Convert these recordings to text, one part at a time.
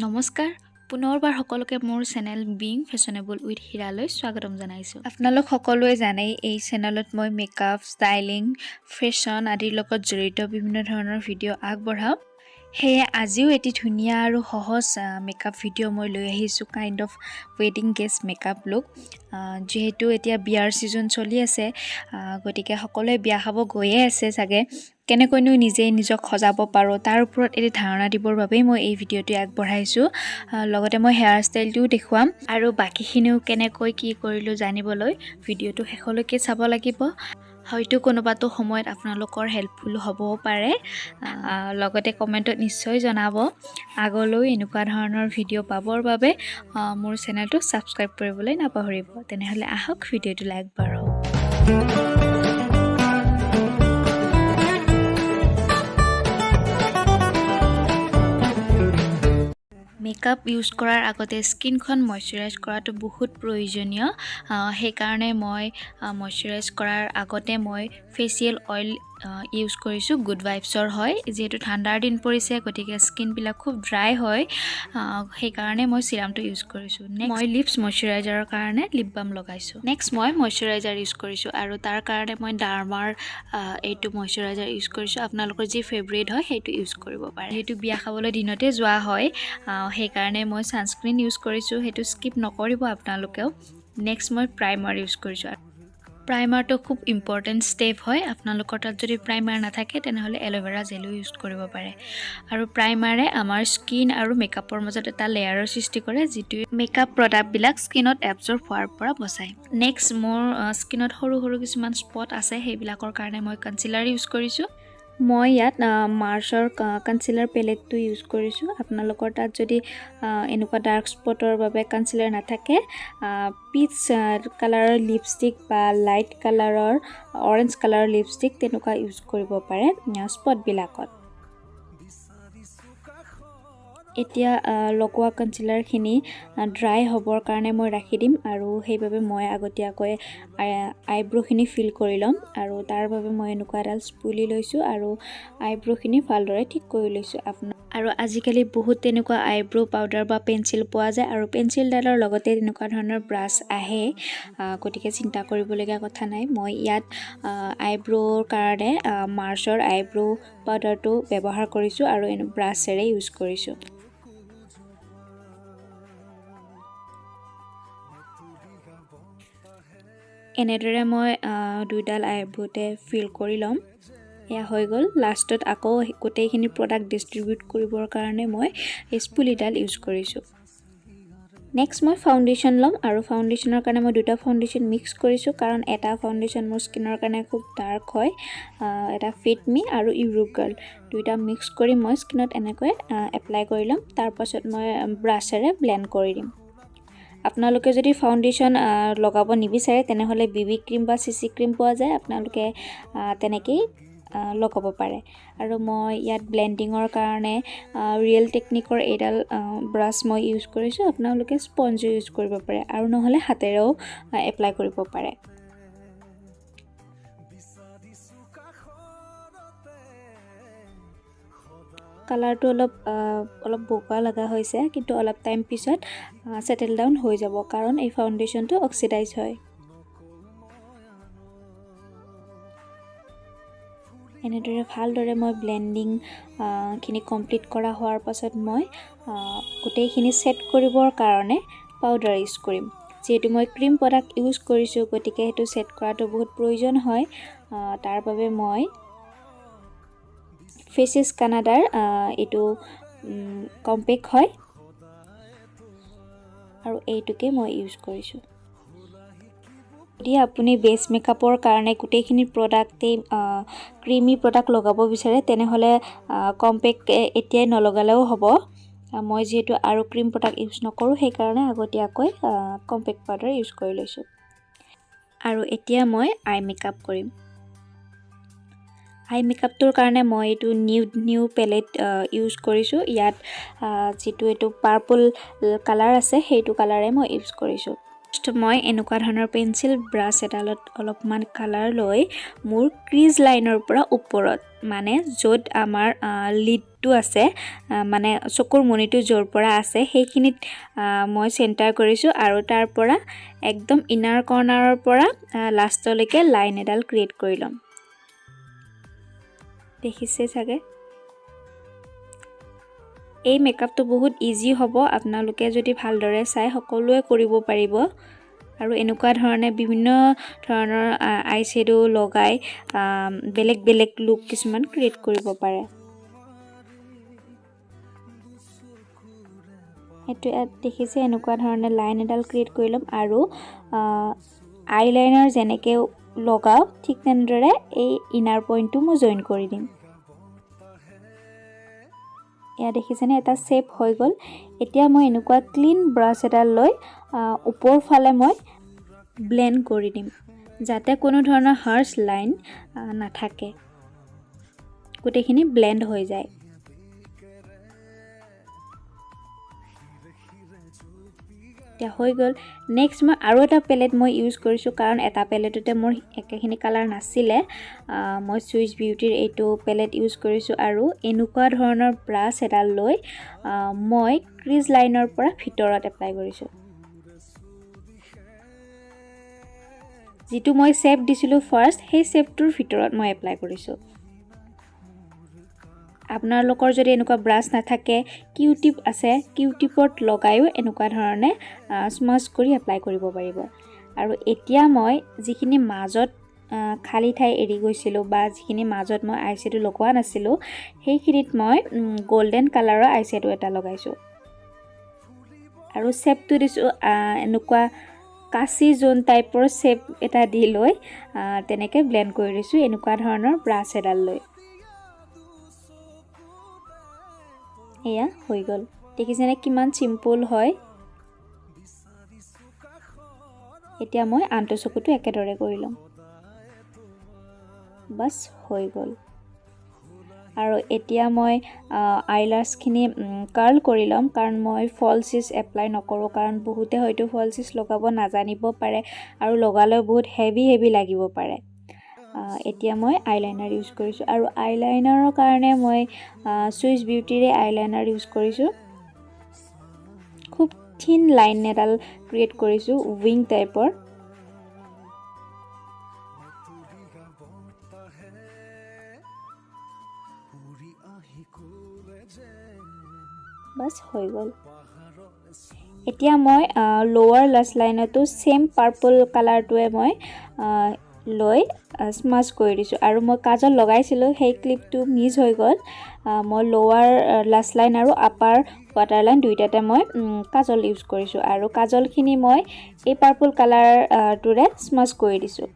নমস্কাৰ পুনৰবাৰ সকলোকে মোৰ চেনেল বিং ফেশনেবল উইথ হিৰালৈ স্বাগতম জনাইছোঁ। আপোনালোক সকলোৱে জানেই এই চেনেলত মই মেকআপ, ষ্টাইলিং, ফেশ্বন আদিৰ লগত জড়িত বিভিন্ন ধৰণৰ ভিডিঅ' আগবঢ়াওঁ। সেয়ে আজিও এটি ধুনীয়া আৰু সহজ মেকআপ ভিডিঅ' মই লৈ আহিছোঁ, কাইণ্ড অফ ৱেডিং গেষ্ট মেকআপ লুক। যিহেতু এতিয়া বিয়াৰ ছিজন চলি আছে, গতিকে সকলোৱে বিয়া খাব গৈয়ে আছে চাগে। কেনেকৈনো নিজেই নিজক সজাব পাৰোঁ তাৰ ওপৰত এটি ধাৰণা দিবৰ বাবেই মই এই ভিডিঅ'টো আগবঢ়াইছোঁ। লগতে মই হেয়াৰ ষ্টাইলটোও দেখুৱাম আৰু বাকীখিনিও কেনেকৈ কি কৰিলোঁ জানিবলৈ ভিডিঅ'টো শেষলৈকে চাব লাগিব। হয়তো কোনোবাটো সময়ত আপোনালোকৰ হেল্পফুল হ'বও পাৰে। লগতে কমেণ্টত নিশ্চয় জনাব। আগলৈ এনেকুৱা ধৰণৰ ভিডিঅ' পাবৰ বাবে মোৰ চেনেলটো ছাবস্ক্ৰাইব কৰিবলৈ নাপাহৰিব। তেনেহ'লে আহক ভিডিঅ'টোলৈ আগবাঢ়ো। মেকআপ ইউজ কৰাৰ আগতে স্কিনখন মইশ্চাৰাইজ কৰাটো বহুত প্ৰয়োজনীয়। সেইকাৰণে মই মইশ্চাৰাইজ কৰাৰ আগতে মই ফেচিয়েল অইল ইউজ কৰিছোঁ। গুড ভাইবছৰ হয়, যিহেতু ঠাণ্ডাৰ দিন পৰিছে গতিকে স্কিনবিলাক খুব ড্ৰাই হয়, সেইকাৰণে মই চিৰামটো ইউজ কৰিছোঁ। মই লিপছ মইশ্চাৰাইজাৰৰ কাৰণে লিপ বাম লগাইছোঁ। নেক্সট মই মইশ্চাৰাইজাৰ ইউজ কৰিছোঁ আৰু তাৰ কাৰণে মই ডাৰ্মাৰ এইটো মইশ্চাৰাইজাৰ ইউজ কৰিছোঁ। আপোনালোকৰ যি ফেভৰেট হয় সেইটো ইউজ কৰিব পাৰে। সেইটো বিয়া খাবলৈ দিনতে যোৱা হয়, সেইকাৰণে মই ছানস্ক্ৰীন ইউজ কৰিছোঁ, সেইটো স্কিপ নকৰিব আপোনালোকেও। নেক্সট মই প্ৰাইমাৰ ইউজ কৰিছোঁ। প্ৰাইমাৰটো খুব ইম্পৰ্টেণ্ট ষ্টেপ হয়। আপোনালোকৰ তাত যদি প্ৰাইমাৰ নাথাকে তেনেহ'লে এল'ভেৰা জেলো ইউজ কৰিব পাৰে। আৰু প্ৰাইমাৰে আমাৰ স্কিন আৰু মেকআপৰ মাজত এটা লেয়াৰৰ সৃষ্টি কৰে, যিটোৱে মেকআপ প্ৰডাক্টবিলাক স্কিনত এবজৰ্ব হোৱাৰ পৰা বচায়। নেক্সট মোৰ স্কিনত সৰু সৰু কিছুমান স্পট আছে, সেইবিলাকৰ কাৰণে মই কনচিলাৰ ইউজ কৰিছোঁ। মই ইয়াত মাৰ্চৰ কনচিলাৰ পেলেটটো ইউজ কৰিছোঁ। আপোনালোকৰ তাত যদি এনেকুৱা ডাৰ্ক স্পটৰ বাবে কনচিলাৰ নাথাকে, পিচ কালাৰৰ লিপষ্টিক বা লাইট কালাৰৰ অৰেঞ্জ কালাৰৰ লিপষ্টিক তেনেকুৱা ইউজ কৰিব পাৰে স্পটবিলাকত। এতিয়া লগোৱা কনচিলাৰখিনি ড্ৰাই হ'বৰ কাৰণে মই ৰাখি দিম আৰু সেইবাবে মই আগতীয়াকৈ আইব্ৰ'খিনি ফিল কৰি ল'ম আৰু তাৰ বাবে মই এনেকুৱা এডাল স্পুলি লৈছোঁ আৰু আইব্ৰ'খিনি ভালদৰে ঠিক কৰি লৈছোঁ। আৰু আজিকালি বহুত তেনেকুৱা আইব্ৰ' পাউডাৰ বা পেঞ্চিল পোৱা যায় আৰু পেঞ্চিলডালৰ লগতে তেনেকুৱা ধৰণৰ ব্ৰাছ আহে, গতিকে চিন্তা কৰিবলগীয়া কথা নাই। মই ইয়াত আইব্ৰ'ৰ কাৰণে মাৰ্চৰ আইব্ৰ' পাউডাৰটো ব্যৱহাৰ কৰিছোঁ আৰু ব্ৰাছেৰে ইউজ কৰিছোঁ। এনেদৰে মই দুইডাল আইব্ৰ'তে ফিল কৰি ল'ম। এয়া হৈ গ'ল। লাষ্টত আকৌ গোটেইখিনি প্ৰডাক্ট ডিষ্ট্ৰিবিউট কৰিবৰ কাৰণে মই স্পুলিডাল ইউজ কৰিছোঁ। নেক্সট মই ফাউণ্ডেশ্যন ল'ম আৰু ফাউণ্ডেশ্যনৰ কাৰণে মই দুটা ফাউণ্ডেশ্যন মিক্স কৰিছোঁ, কাৰণ এটা ফাউণ্ডেশ্যন মোৰ স্কিনৰ কাৰণে খুব ডাৰ্ক হয়, এটা ফিট মি আৰু ইউৰোপ গাৰ্ল, দুইটা মিক্স কৰি মই স্কিনত এনেকৈ এপ্লাই কৰি ল'ম। তাৰপাছত মই ব্ৰাছেৰে ব্লেণ্ড কৰি দিম। আপোনালোকে যদি ফাউণ্ডেশ্যন লগাব নিবিচাৰে তেনেহ'লে BB ক্ৰীম বা CC ক্ৰীম পোৱা যায়, আপোনালোকে তেনেকেই লগাব পাৰে। আৰু মই ইয়াত ব্লেণ্ডিঙৰ কাৰণে ৰিয়েল টেকনিকৰ এইডাল ব্ৰাছ মই ইউজ কৰিছোঁ। আপোনালোকে স্পঞ্জো ইউজ কৰিব পাৰে আৰু নহ'লে হাতেৰেও এপ্লাই কৰিব পাৰে। কালাৰটো অলপ বগা লগা হৈছে, কিন্তু অলপ টাইম পিছত ছেটেল ডাউন হৈ যাব, কাৰণ এই ফাউণ্ডেশ্যনটো অক্সিডাইজ হয়। এনেদৰে ভালদৰে মই ব্লেণ্ডিং খিনি কমপ্লিট কৰা হোৱাৰ পাছত মই গোটেইখিনি ছেট কৰিবৰ কাৰণে পাউডাৰ ইউজ কৰিম। যিহেতু মই ক্ৰীম প্ৰডাক্ট ইউজ কৰিছোঁ, গতিকে সেইটো ছেট কৰাটো বহুত প্ৰয়োজন হয়। তাৰ বাবে মই ফেচেছ কানাডাৰ এইটো কম্পেক্ট হয় আৰু এইটোকে মই ইউজ কৰিছোঁ। যদি আপুনি বেছ মেকআপৰ কাৰণে গোটেইখিনি প্ৰডাক্টেই ক্ৰীমি প্ৰডাক্ট লগাব বিচাৰে তেনেহ'লে কম্পেক্ট এতিয়াই নলগালেও হ'ব। মই যিহেতু আৰু ক্ৰীম প্ৰডাক্ট ইউজ নকৰোঁ, সেইকাৰণে আগতীয়াকৈ কম্পেক্ট পাউডাৰ ইউজ কৰি লৈছোঁ। আৰু এতিয়া মই আই মেকআপ কৰিম। আই মেকআপটোৰ কাৰণে মই এইটো নিউ পেলেট ইউজ কৰিছোঁ। ইয়াত যিটো এইটো পাৰ্পল কালাৰ আছে সেইটো কালাৰে মই ইউজ কৰিছোঁ। মই এনেকুৱা ধৰণৰ পেন্সিল ব্ৰাছ এডালত অলপমান কালাৰ লৈ মোৰ ক্ৰিজ লাইনৰ পৰা ওপৰত মানে য'ত আমাৰ লিডটো আছে মানে চকুৰ মণিটো য'ৰ পৰা আছে সেইখিনিত মই চেণ্টাৰ কৰিছোঁ আৰু তাৰ পৰা একদম ইনাৰ কৰ্নাৰৰ পৰা লাষ্টলৈকে লাইন এডাল ক্ৰিয়েট কৰি ল'ম দেখিছে চাগে এই মেকআপটো বহুত ইজি হ'ব আপোনালোকে যদি ভালদৰে চাই সকলোৱে কৰিব পাৰিব আৰু এনেকুৱা ধৰণে বিভিন্ন ধৰণৰ আই শ্যাডো লগাই বেলেগ বেলেগ লুক কিছুমান ক্ৰিয়েট কৰিব পাৰে এটো দেখিছে এনেকুৱা ধৰণে লাইন এডাল ক্ৰিয়েট কৰি ল'ম আৰু আইলাইনাৰ যেনেকৈ লগাও ঠিক তেনেদৰে এই ইনাৰ পইণ্টটো মই জইন কৰি দিম এয়া দেখিছেনে এটা শেপ হৈ গ'ল এতিয়া মই এনেকুৱা ক্লিন ব্ৰাছ এডাল লৈ ওপৰ ফালে মই ব্লেন্ড কৰি দিম যাতে কোনো ধৰণৰ হাৰ্শ লাইন নাথাকে গোটেইখিনি ব্লেন্ড হৈ যায় এতিয়া হৈ গ'ল নেক্সট মই আৰু এটা পেলেট মই ইউজ কৰিছোঁ কাৰণ এটা পেলেটতে মোৰ একেখিনি কালাৰ নাছিলে মই সুইচ বিউটিৰ এইটো পেলেট ইউজ কৰিছোঁ আৰু এনেকুৱা ধৰণৰ ব্ৰাছ এডাল লৈ মই ক্ৰিজ লাইনৰ পৰা ভিতৰত এপ্লাই কৰিছোঁ যিটো মই শেপ দিছিলোঁ ফাৰ্ষ্ট সেই শেপটোৰ ভিতৰত মই এপ্লাই কৰিছোঁ আপোনালোকৰ যদি এনেকুৱা ব্ৰাছ নাথাকে কিউটিপ আছে কিউটিপত লগায়ো এনেকুৱা ধৰণে স্মাছ কৰি এপ্লাই কৰিব পাৰিব আৰু এতিয়া মই যিখিনি মাজত খালি ঠাই এৰি গৈছিলোঁ বা যিখিনি মাজত মই আই শ্যাডো লগোৱা নাছিলোঁ সেইখিনিত মই গোল্ডেন কালাৰৰ আই শ্যাডো এটা লগাইছোঁ আৰু শেপটো দিছোঁ এনেকুৱা কাচি জোন টাইপৰ শেপ এটা দি লৈ তেনেকৈ ব্লেন্ড কৰি দিছোঁ এনেকুৱা ধৰণৰ ব্ৰাছ এডাল লৈ এয়া হৈ গ'ল দেখিছেনে কিমান সিম্পল হয় এতিয়া মই আনটো চকুটো একেদৰে কৰি ল'ম বাস হৈ গ'ল আৰু এতিয়া মই আইলাছখিনি কাৰ্ল কৰি ল'ম কাৰণ মই ফলছিছ এপ্লাই নকৰোঁ কাৰণ বহুতে হয়তো ফলছিছ লগাব নাজানিব পাৰে আৰু লগালেও বহুত হেভি লাগিব পাৰে এতিয়া মই আইলাইনাৰ ইউজ কৰিছোঁ আৰু আইলাইনাৰৰ কাৰণে মই সুইচ বিউটিৰে আইলাইনাৰ ইউজ কৰিছোঁ খুব থিন লাইন এডাল ক্ৰিয়েট কৰিছোঁ উইং টাইপৰ বাস হৈ গ'ল এতিয়া মই লোৱাৰ লাছ লাইনতো সেম পাৰ্পল কালাৰটোৱে মই লৈ স্মাছ কৰি দিছোঁ আৰু মই কাজল লগাইছিলোঁ সেই ক্লিপটো মিছ হৈ গ'ল মই লোৱাৰ লাছ লাইন আৰু আপাৰ ৱাটাৰ লাইন দুইটাতে মই কাজল ইউজ কৰিছোঁ আৰু কাজলখিনি মই এই পাৰ্পল কালাৰটোৰে স্মাছ কৰি দিছোঁ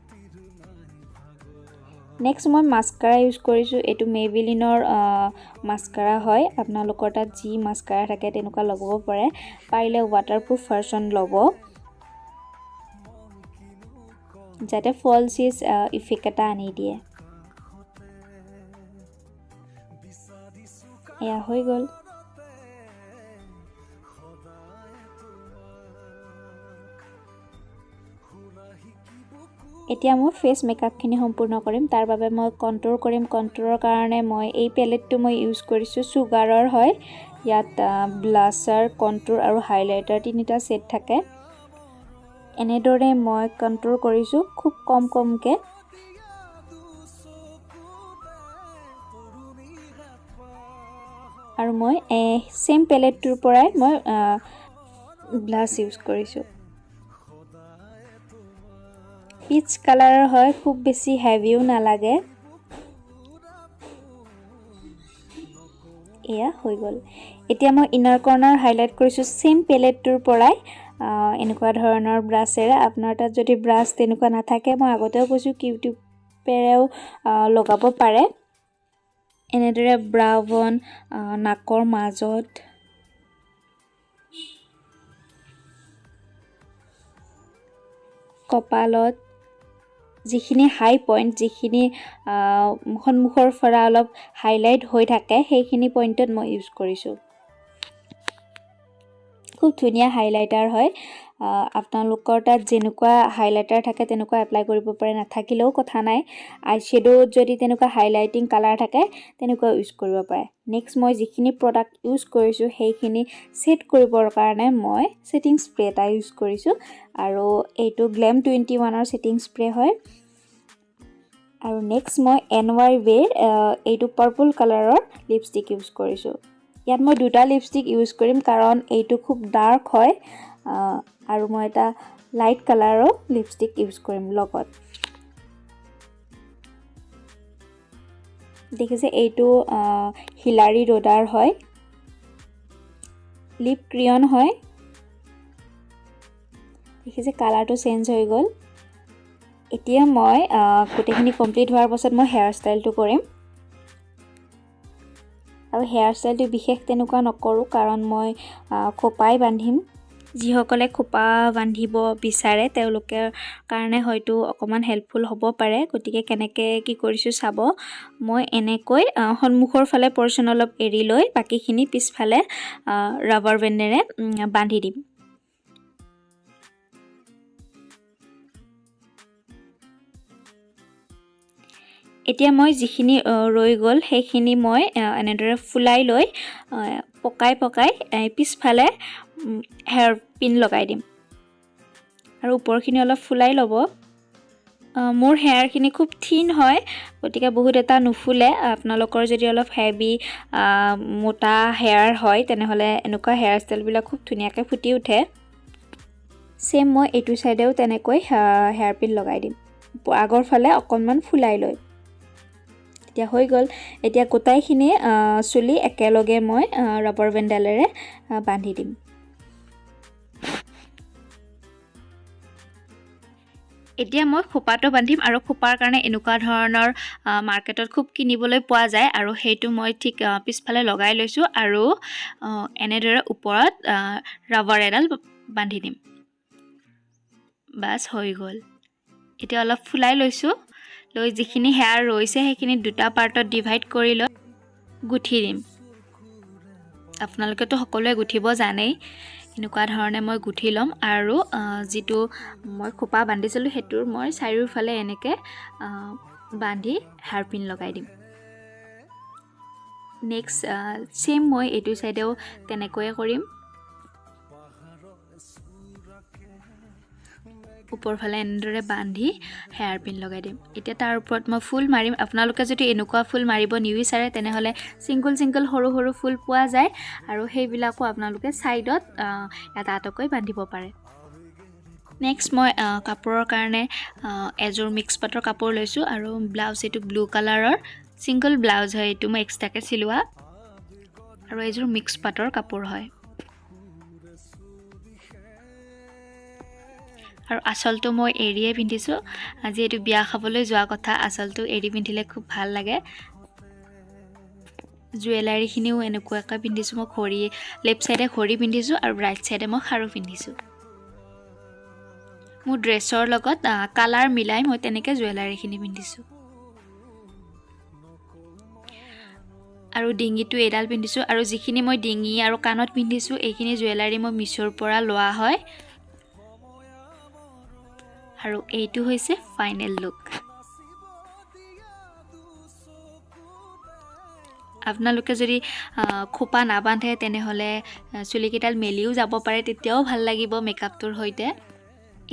নেক্সট মই মাস্কাৰা ইউজ কৰিছোঁ এইটো মেবিলিনৰ মাস্কাৰা হয় আপোনালোকৰ তাত যি মাস্কাৰা থাকে তেনেকুৱা লগাব পাৰে পাৰিলে ৱাটাৰপ্ৰুফ ভাৰ্চন ল'ব যাতে ফলছিছ ইফেক্ট এটা আনি দিয়ে এয়া হৈ গ'ল এতিয়া মই ফেস মেকআপখিনি সম্পূৰ্ণ কৰিম তাৰ বাবে মই কণ্টুৰ কৰিম কণ্টুৰৰ কাৰণে মই এই পেলেটটো মই ইউজ কৰিছোঁ সুগাৰৰ হয় ইয়াত ব্লাছাৰ কণ্টুৰ আৰু হাইলাইটাৰ তিনিটা সেট থাকে এনেদৰে মই কণ্টুৰ কৰিছোঁ খুব কমকৈ আৰু মই সেম পেলেটটোৰ পৰাই মই ব্লাছ ইউজ কৰিছোঁ পিচ কালাৰৰ হয় খুব বেছি হেভিও নালাগে এয়া হৈ গ'ল এতিয়া মই ইনাৰ কৰ্নাৰ হাইলাইট কৰিছোঁ সেম পেলেটটোৰ পৰাই এনেকুৱা ধৰণৰ ব্ৰাছেৰে আপোনাৰ তাত যদি ব্ৰাছ তেনেকুৱা নাথাকে মই আগতেও কৈছোঁ কিউটিপেৰেও লগাব পাৰে এনেদৰে ব্ৰাউন নাকৰ মাজত কপালত যিখিনি হাই পইণ্ট যিখিনি সন্মুখৰ পৰা অলপ হাইলাইট হৈ থাকে সেইখিনি পইণ্টত মই ইউজ কৰিছোঁ খুব ধুনীয়া হাইলাইটাৰ হয় আপোনালোকৰ তাত যেনেকুৱা হাইলাইটাৰ থাকে তেনেকুৱা এপ্লাই কৰিব পাৰে, নাথাকিলেও কথা নাই। আই শ্বেডোত যদি তেনেকুৱা হাইলাইটিং কালাৰ থাকে তেনেকুৱা ইউজ কৰিব পাৰে। নেক্সট মই যিখিনি প্ৰডাক্ট ইউজ কৰিছোঁ সেইখিনি ছেট কৰিবৰ কাৰণে মই ছেটিং স্প্ৰে এটা ইউজ কৰিছোঁ আৰু এইটো গ্লেম 21ৰ ছেটিং স্প্ৰে হয়। আৰু নেক্সট মই NYWayৰ এইটো পাৰ্পল কালাৰৰ লিপষ্টিক ইউজ কৰিছোঁ। ইয়াত মই দুটা লিপষ্টিক ইউজ কৰিম কাৰণ এইটো খুব ডাৰ্ক হয় আৰু মই এটা লাইট কালাৰৰ লিপষ্টিক ইউজ কৰিম লগত। দেখিছে এইটো হিলাৰী ৰ'ডাৰ হয়, লিপ ক্ৰিয়ন হয়। দেখিছে কালাৰটো চেঞ্জ হৈ গ'ল। এতিয়া মই গোটেইখিনি কমপ্লিট হোৱাৰ পাছত মই হেয়াৰ ষ্টাইলটো কৰিম আৰু হেয়াৰ ষ্টাইলটো বিশেষ তেনেকুৱা নকৰোঁ কাৰণ মই খোপাই বান্ধিম। যিসকলে খোপা বান্ধিব বিচাৰে তেওঁলোকৰ কাৰণে হয়তো অকণমান হেল্পফুল হ'ব পাৰে, গতিকে কেনেকৈ কি কৰিছোঁ চাব। মই এনেকৈ সন্মুখৰ ফালে পৰ্চন অলপ এৰি লৈ বাকীখিনি পিছফালে ৰাবাৰ বেণ্ডেৰে বান্ধি দিম। এতিয়া মই যিখিনি ৰৈ গ'ল সেইখিনি মই এনেদৰে ফুলাই লৈ পকাই পিছফালে হেয়াৰ পিন লগাই দিম আৰু ওপৰখিনি অলপ ফুলাই ল'ব। মোৰ হেয়াৰখিনি খুব থিন হয়, গতিকে বহুত এটা নুফুলে। আপোনালোকৰ যদি অলপ হেভি মোটা হেয়াৰ হয় তেনেহ'লে এনেকুৱা হেয়াৰ ষ্টাইলবিলাক খুব ধুনীয়াকৈ ফুটি উঠে। ছেম মই এইটো চাইডেও তেনেকৈ হেয়াৰ পিন লগাই দিম, আগৰ ফালে অকণমান ফুলাই লৈ। এতিয়া হৈ গ'ল। এতিয়া গোটাইখিনি চুলি একেলগে মই ৰাবাৰ বেণ্ডেৰেৰে বান্ধি দিম। এতিয়া মই খোপাটো বান্ধিম আৰু খোপাৰ কাৰণে এনেকুৱা ধৰণৰ মাৰ্কেটত খুব কিনিবলৈ পোৱা যায় আৰু সেইটো মই ঠিক পিছফালে লগাই লৈছোঁ আৰু এনেদৰে ওপৰত ৰাবাৰ এডাল বান্ধি দিম। বাছ হৈ গ'ল। এতিয়া অলপ ফুলাই লৈছোঁ, লৈ যিখিনি হেয়াৰ ৰৈছে সেইখিনি দুটা পাৰ্টত ডিভাইড কৰি লৈ গুঠি দিম। আপোনালোকেতো সকলোৱে গুঠিব জানেই। এনেকুৱা ধৰণে মই গুঠি ল'ম আৰু যিটো মই খোপা বান্ধিছিলোঁ সেইটোৰ মই চাৰিওফালে এনেকৈ বান্ধি হেয়াৰ পিন লগাই দিম। নেক্সট ছেম মই এইটো চাইডেও তেনেকৈয়ে কৰিম। ওপৰফালে এনেদৰে বান্ধি হেয়াৰ পিন লগাই দিম। এতিয়া তাৰ ওপৰত মই ফুল মাৰিম। আপোনালোকে যদি এনেকুৱা ফুল মাৰিব নিবিচাৰে তেনেহ'লে ছিংগল সৰু সৰু ফুল পোৱা যায় আৰু সেইবিলাকো আপোনালোকে ছাইডত এটা এটাকৈ বান্ধিব পাৰে। নেক্সট মই কাপোৰৰ কাৰণে এযোৰ মিক্স পাটৰ কাপোৰ লৈছোঁ আৰু ব্লাউজ এইটো ব্লু কালাৰৰ ছিংগল ব্লাউজ হয়, এইটো মই এক্সট্ৰাকৈ চিলোৱা আৰু এযোৰ মিক্স পাটৰ কাপোৰ হয়। আৰু আঁচলটো মই এৰিয়ে পিন্ধিছোঁ, যিহেতু বিয়া খাবলৈ যোৱা কথা, আঁচলটো এৰি পিন্ধিলে খুব ভাল লাগে। জুৱেলাৰীখিনিও এনেকুৱাকৈ পিন্ধিছোঁ। মই ঘড়ী লেফ্ট চাইডে ঘড়ী পিন্ধিছোঁ আৰু ৰাইট চাইডে মই খাৰু পিন্ধিছোঁ। মোৰ ড্ৰেছৰ লগত কালাৰ মিলাই মই তেনেকৈ জুৱেলাৰীখিনি পিন্ধিছোঁ আৰু ডিঙিটো এডাল পিন্ধিছোঁ আৰু যিখিনি মই ডিঙি আৰু কাণত পিন্ধিছোঁ এইখিনি জুৱেলাৰী মই মিছ'ৰ পৰা লোৱা হয় আৰু এইটো হৈছে ফাইনেল লুক। আপোনালোকে যদি খোপা নাবান্ধে তেনেহ'লে চুলিকেইডাল মেলিও যাব পাৰে, তেতিয়াও ভাল লাগিব মেকআপটোৰ সৈতে।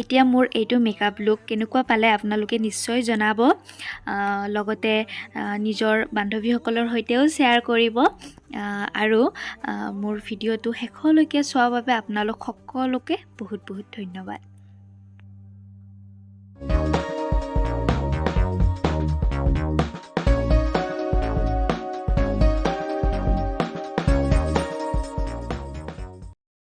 এতিয়া মোৰ এইটো মেকআপ লুক কেনেকুৱা পালে আপোনালোকে নিশ্চয় জনাব, লগতে নিজৰ বান্ধৱীসকলৰ সৈতেও শ্বেয়াৰ কৰিব আৰু মোৰ ভিডিঅ'টো শেষলৈকে চোৱাৰ বাবে আপোনালোক সকলোকে বহুত ধন্যবাদ।